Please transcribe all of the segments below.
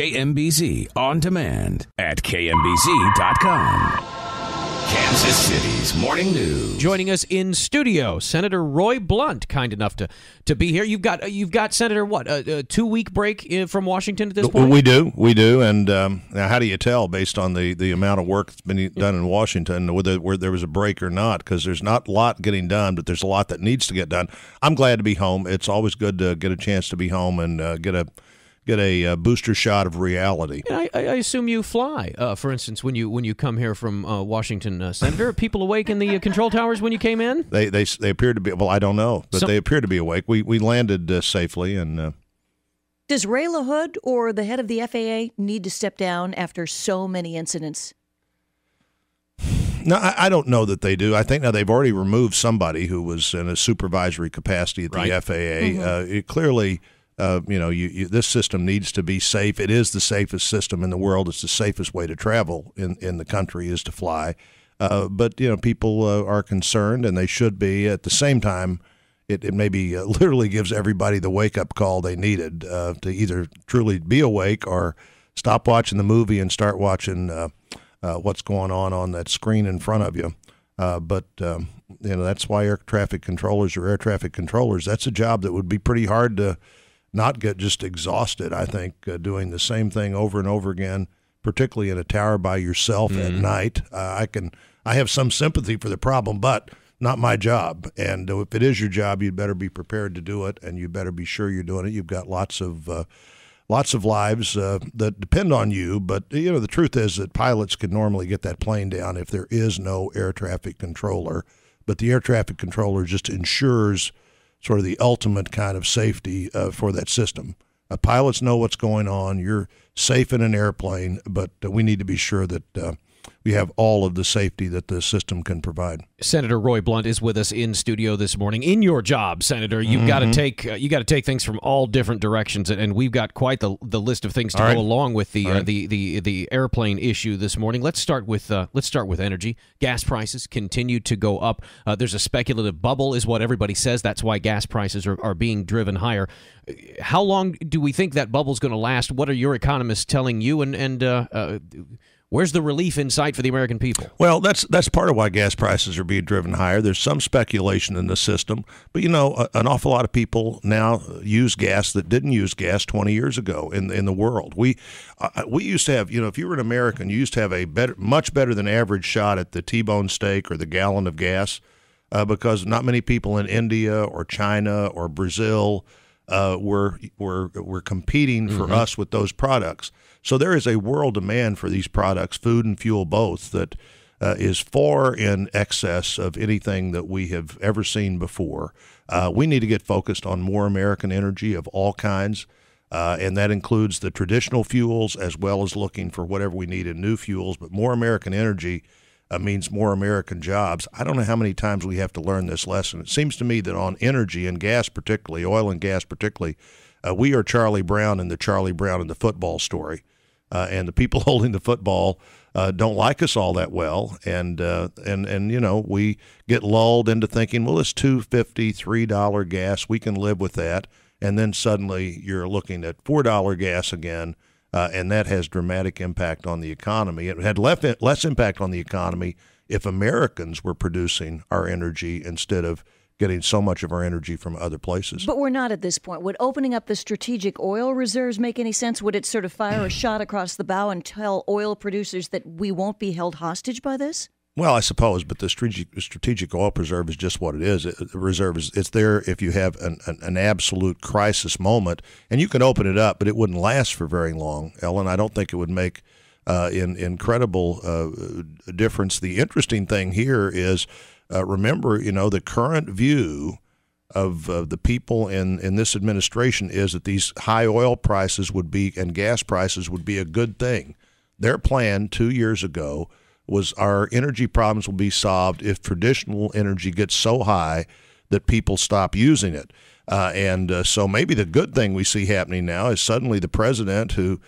KMBZ On Demand at KMBZ.com. Kansas City's Morning News. Joining us in studio, Senator Roy Blunt, kind enough to be here. You've got Senator, what, a 2-week break from Washington at this point? We do. And now how do you tell based on the amount of work that's been done in Washington whether there was a break or not? Because there's not a lot getting done, but there's a lot that needs to get done. I'm glad to be home. It's always good to get a chance to be home and get a booster shot of reality. And I assume you fly. For instance, when you come here from Washington, Senator, are people awake in the control towers when you came in? They appear to be. Well, I don't know, but they appear to be awake. We landed safely. And does Ray LaHood or the head of the FAA need to step down after so many incidents? No, I don't know that they do. I think now they've already removed somebody who was in a supervisory capacity at the FAA. Mm-hmm. It clearly. This system needs to be safe. It is the safest system in the world. It's the safest way to travel in the country is to fly. But people are concerned, and they should be. At the same time, it maybe literally gives everybody the wake-up call they needed to either truly be awake or stop watching the movie and start watching what's going on that screen in front of you. But that's why air traffic controllers are air traffic controllers. That's a job that would be pretty hard to not get just exhausted, I think, doing the same thing over and over again, particularly in a tower by yourself at night. I have some sympathy for the problem, but not my job. And if it is your job, you'd better be prepared to do it, and you better be sure you're doing it. You've got lots of lives that depend on you. But the truth is that pilots can normally get that plane down if there is no air traffic controller. But the air traffic controller just ensures sort of the ultimate kind of safety for that system. Pilots know what's going on. You're safe in an airplane, but we need to be sure that we have all of the safety that the system can provide. Senator Roy Blunt is with us in studio this morning. In your job, Senator, you've got to take things from all different directions, and we've got quite the list of things to go along with the airplane issue this morning. Let's start with energy. Gas prices continue to go up. There's a speculative bubble, is what everybody says. That's why gas prices are being driven higher. How long do we think that bubble's going to last? What are your economists telling you? And where's the relief in sight for the American people? Well, that's part of why gas prices are being driven higher. There's some speculation in the system, but an awful lot of people now use gas that didn't use gas 20 years ago in the world. We used to have, if you were an American, you used to have a much better than average shot at the T-bone steak or the gallon of gas because not many people in India or China or Brazil were competing for us with those products. So there is a world demand for these products, food and fuel both, that is far in excess of anything that we have ever seen before. We need to get focused on more American energy of all kinds, and that includes the traditional fuels as well as looking for whatever we need in new fuels. But more American energy means more American jobs. I don't know how many times we have to learn this lesson. It seems to me that on energy and gas particularly, oil and gas particularly, we are Charlie Brown in the Charlie Brown and the football story. And the people holding the football don't like us all that well, and we get lulled into thinking, well, it's $2.50, $3 gas, we can live with that, and then suddenly you're looking at $4 gas again, and that has dramatic impact on the economy. It had less impact on the economy if Americans were producing our energy instead of getting so much of our energy from other places. But we're not at this point. Would opening up the strategic oil reserves make any sense? Would it sort of fire a shot across the bow and tell oil producers that we won't be held hostage by this? Well, I suppose, but the strategic oil reserve is just what it is. The reserve it's there if you have an absolute crisis moment, and you can open it up, but it wouldn't last for very long, Ellen. I don't think it would make incredible difference. The interesting thing here is, remember, the current view of the people in this administration is that these high oil prices and gas prices would be a good thing. Their plan 2 years ago was our energy problems will be solved if traditional energy gets so high that people stop using it. So maybe the good thing we see happening now is suddenly the president who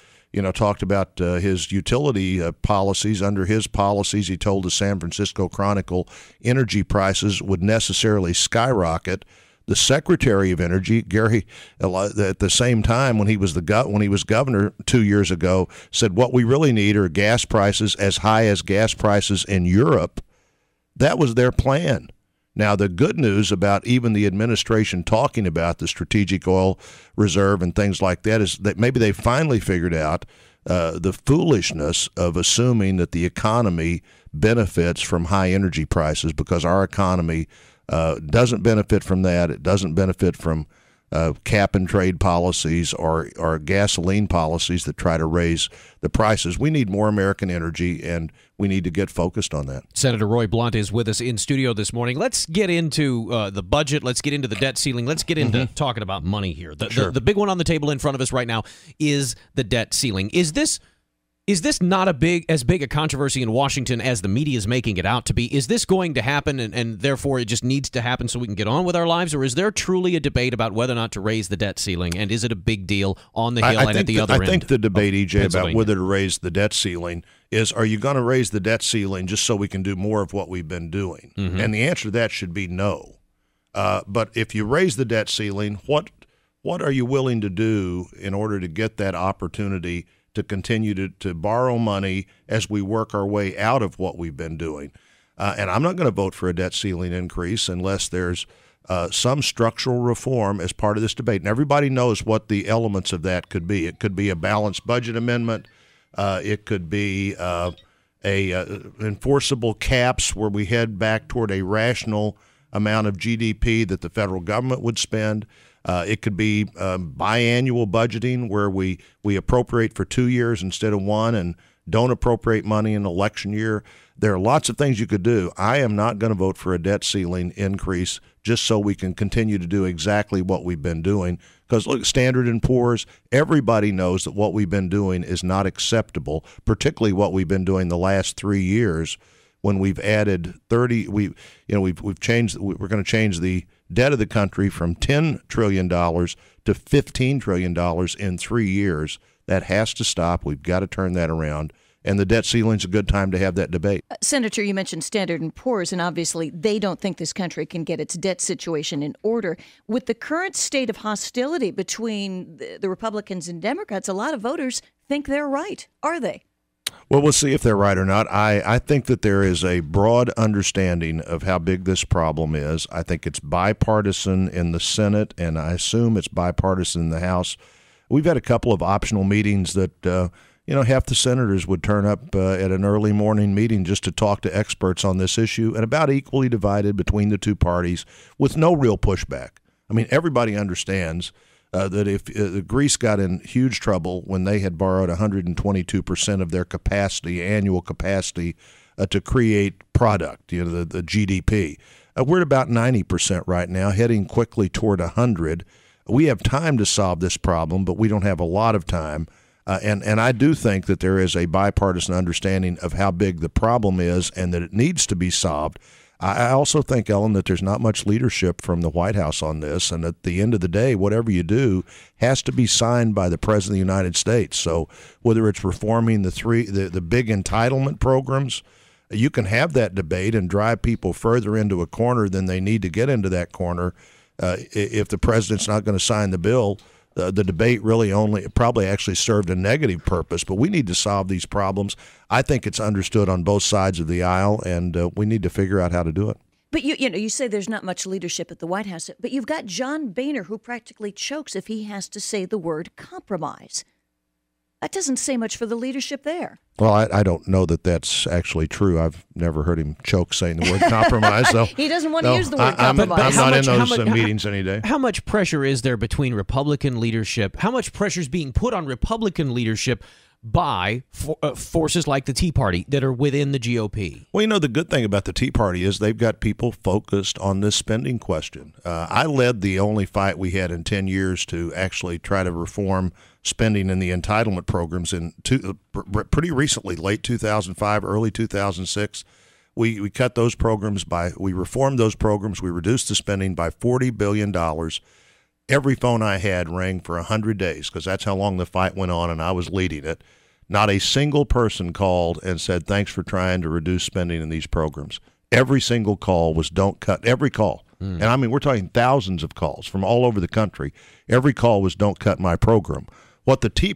talked about his utility policies. Under his policies, he told the San Francisco Chronicle energy prices would necessarily skyrocket. The Secretary of Energy, Gary, at the same time when he was governor 2 years ago, said what we really need are gas prices as high as gas prices in Europe. That was their plan. Now, the good news about even the administration talking about the strategic oil reserve and things like that is that maybe they finally figured out the foolishness of assuming that the economy benefits from high energy prices, because our economy doesn't benefit from that. It doesn't benefit from cap and trade policies or gasoline policies that try to raise the prices. We need more American energy, and we need to get focused on that. Senator Roy Blunt is with us in studio this morning. Let's get into the budget. Let's get into the debt ceiling. Let's get into talking about money here. The big one on the table in front of us right now is the debt ceiling. Is this not as big a controversy in Washington as the media is making it out to be? Is this going to happen, and therefore it just needs to happen so we can get on with our lives? Or is there truly a debate about whether or not to raise the debt ceiling? And is it a big deal on the Hill and at the other end? I think the debate, EJ, about whether to raise the debt ceiling is, are you going to raise the debt ceiling just so we can do more of what we've been doing? And the answer to that should be no. But if you raise the debt ceiling, what are you willing to do in order to get that opportunity to continue to borrow money as we work our way out of what we've been doing? And I'm not going to vote for a debt ceiling increase unless there's some structural reform as part of this debate. And everybody knows what the elements of that could be. It could be a balanced budget amendment. It could be enforceable caps where we head back toward a rational amount of GDP that the federal government would spend. It could be biannual budgeting where we appropriate for 2 years instead of one and don't appropriate money in election year. There are lots of things you could do. I am not going to vote for a debt ceiling increase just so we can continue to do exactly what we've been doing. Because look, Standard & Poor's, everybody knows that what we've been doing is not acceptable, particularly what we've been doing the last 3 years when we've added 30. We're going to change the debt of the country from $10 trillion to $15 trillion in 3 years. That has to stop. We've got to turn that around. And the debt ceiling's a good time to have that debate. Senator, you mentioned Standard & Poor's, and obviously they don't think this country can get its debt situation in order. With the current state of hostility between the Republicans and Democrats, a lot of voters think they're right. Are they? Well, we'll see if they're right or not. I think that there is a broad understanding of how big this problem is. I think it's bipartisan in the Senate, and I assume it's bipartisan in the House. We've had a couple of optional meetings that, half the senators would turn up at an early morning meeting just to talk to experts on this issue, and about equally divided between the two parties with no real pushback. I mean, everybody understands that if Greece got in huge trouble when they had borrowed 122% of their annual capacity to create product, the GDP. We're at about 90% right now, heading quickly toward 100. We have time to solve this problem, but we don't have a lot of time. And I do think that there is a bipartisan understanding of how big the problem is and that it needs to be solved. I also think, Ellen, that there's not much leadership from the White House on this, and at the end of the day, whatever you do has to be signed by the President of the United States. So whether it's reforming the big entitlement programs, you can have that debate and drive people further into a corner than they need to get into that corner. If the president's not going to sign the bill, the debate really probably actually served a negative purpose, but we need to solve these problems. I think it's understood on both sides of the aisle, and we need to figure out how to do it. But you say there's not much leadership at the White House, but you've got John Boehner who practically chokes if he has to say the word compromise. That doesn't say much for the leadership there. Well, I don't know that that's actually true. I've never heard him choke saying the word compromise. So he doesn't want to use the word compromise. I'm not in those meetings any day. How much pressure is there between Republican leadership? How much pressure is being put on Republican leadership by forces like the Tea Party that are within the GOP? Well, the good thing about the Tea Party is they've got people focused on this spending question. I led the only fight we had in 10 years to actually try to reform spending in the entitlement programs pretty recently, late 2005, early 2006. We cut those programs we reformed those programs. We reduced the spending by $40 billion. Every phone I had rang for 100 days because that's how long the fight went on, and I was leading it. Not a single person called and said, thanks for trying to reduce spending in these programs. Every single call was don't cut. Every call. And I mean, we're talking thousands of calls from all over the country. Every call was "Don't cut my program." What the Tea